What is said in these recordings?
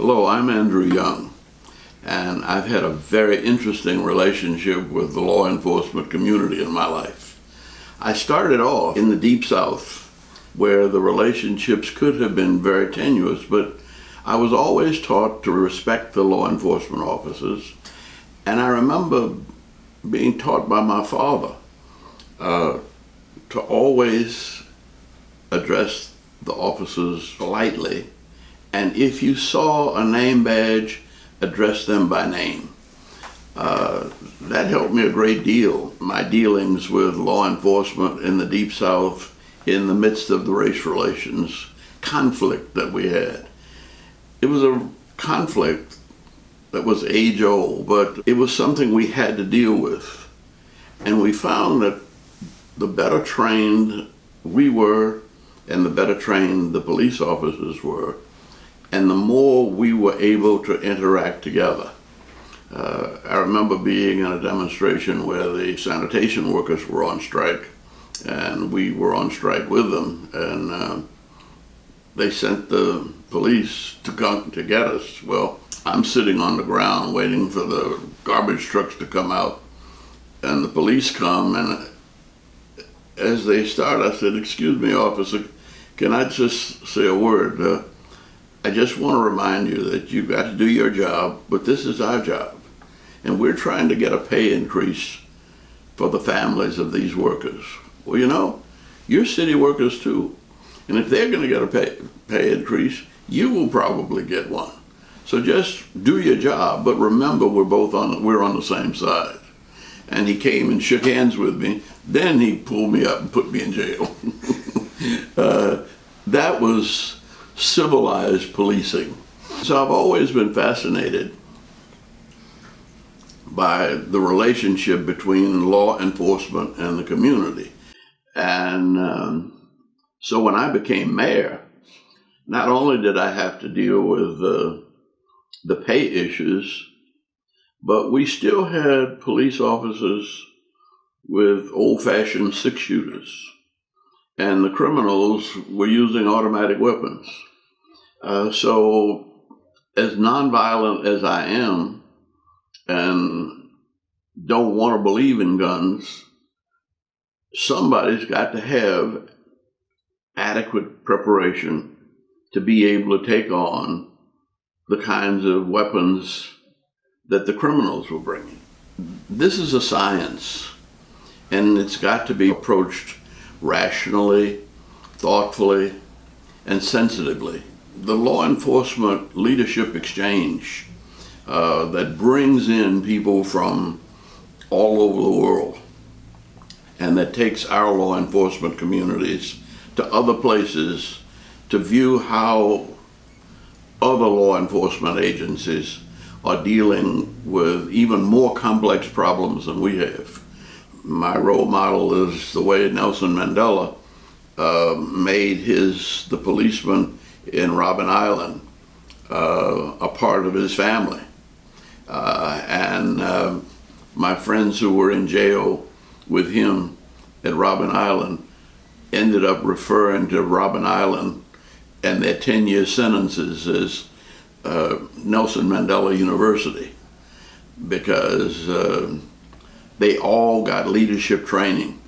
Hello, I'm Andrew Young, and I've had a very interesting relationship with the law enforcement community in my life. I started off in the Deep South, where the relationships could have been very tenuous, but I was always taught to respect the law enforcement officers, and I remember being taught by my father to always address the officers politely, and if you saw a name badge, address them by name. That helped me a great deal. My dealings with law enforcement in the Deep South, in the midst of the race relations conflict that we had. It was a conflict that was age old, but it was something we had to deal with. And we found that the better trained we were, and the better trained the police officers were, and the more we were able to interact together. I remember being in a demonstration where the sanitation workers were on strike, and we were on strike with them, and they sent the police to come to get us. Well, I'm sitting on the ground waiting for the garbage trucks to come out, and the police come, and as they start, I said, "Excuse me, officer, can I just say a word? I just want to remind you that you've got to do your job, but this is our job. And we're trying to get a pay increase for the families of these workers. Well, you know, you're city workers too. And if they're going to get a pay increase, you will probably get one. So just do your job, but remember we're on the same side." And he came and shook hands with me. Then he pulled me up and put me in jail. That was civilized policing. So I've always been fascinated by the relationship between law enforcement and the community. And so when I became mayor, not only did I have to deal with the pay issues, but we still had police officers with old-fashioned six-shooters, and the criminals were using automatic weapons. So as nonviolent as I am and don't want to believe in guns, somebody's got to have adequate preparation to be able to take on the kinds of weapons that the criminals were bringing. This is a science, and it's got to be approached rationally, thoughtfully, and sensitively. The law enforcement leadership exchange that brings in people from all over the world and that takes our law enforcement communities to other places to view how other law enforcement agencies are dealing with even more complex problems than we have. My role model is the way Nelson Mandela made the policeman in Robben Island a part of his family. And my friends who were in jail with him at Robben Island ended up referring to Robben Island and their 10-year sentences as Nelson Mandela University, because they all got leadership training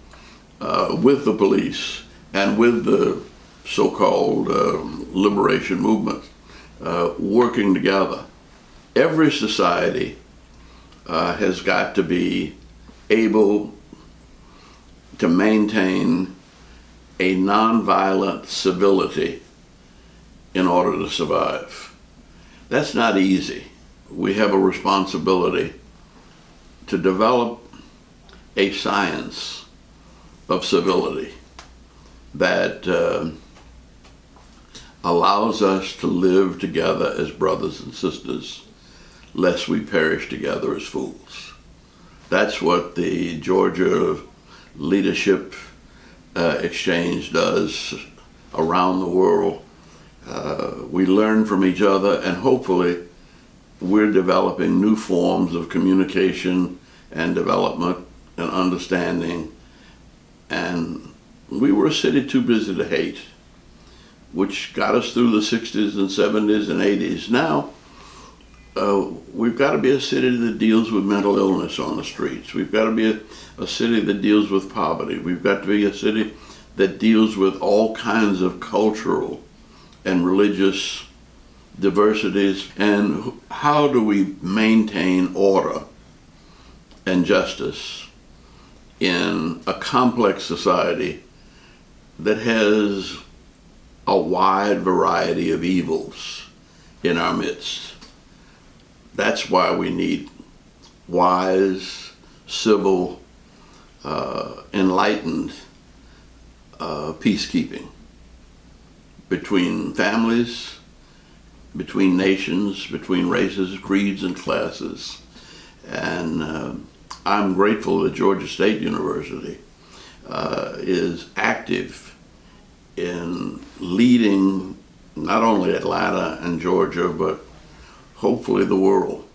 with the police and with the so-called liberation movement, working together. Every society has got to be able to maintain a nonviolent civility in order to survive. That's not easy. We have a responsibility to develop a science of civility that allows us to live together as brothers and sisters, lest we perish together as fools. That's what the Georgia Leadership Exchange does around the world. We learn from each other, and hopefully we're developing new forms of communication and development and understanding. And we were a city too busy to hate, which got us through the 60s and 70s and 80s. Now we've got to be a city that deals with mental illness on the streets. We've got to be a city that deals with poverty. We've got to be a city that deals with all kinds of cultural and religious diversities. And how do we maintain order and justice in a complex society that has a wide variety of evils in our midst? That's why we need wise, civil, enlightened peacekeeping between families, between nations, between races, creeds, and classes. And I'm grateful that Georgia State University is active in leading not only Atlanta and Georgia, but hopefully the world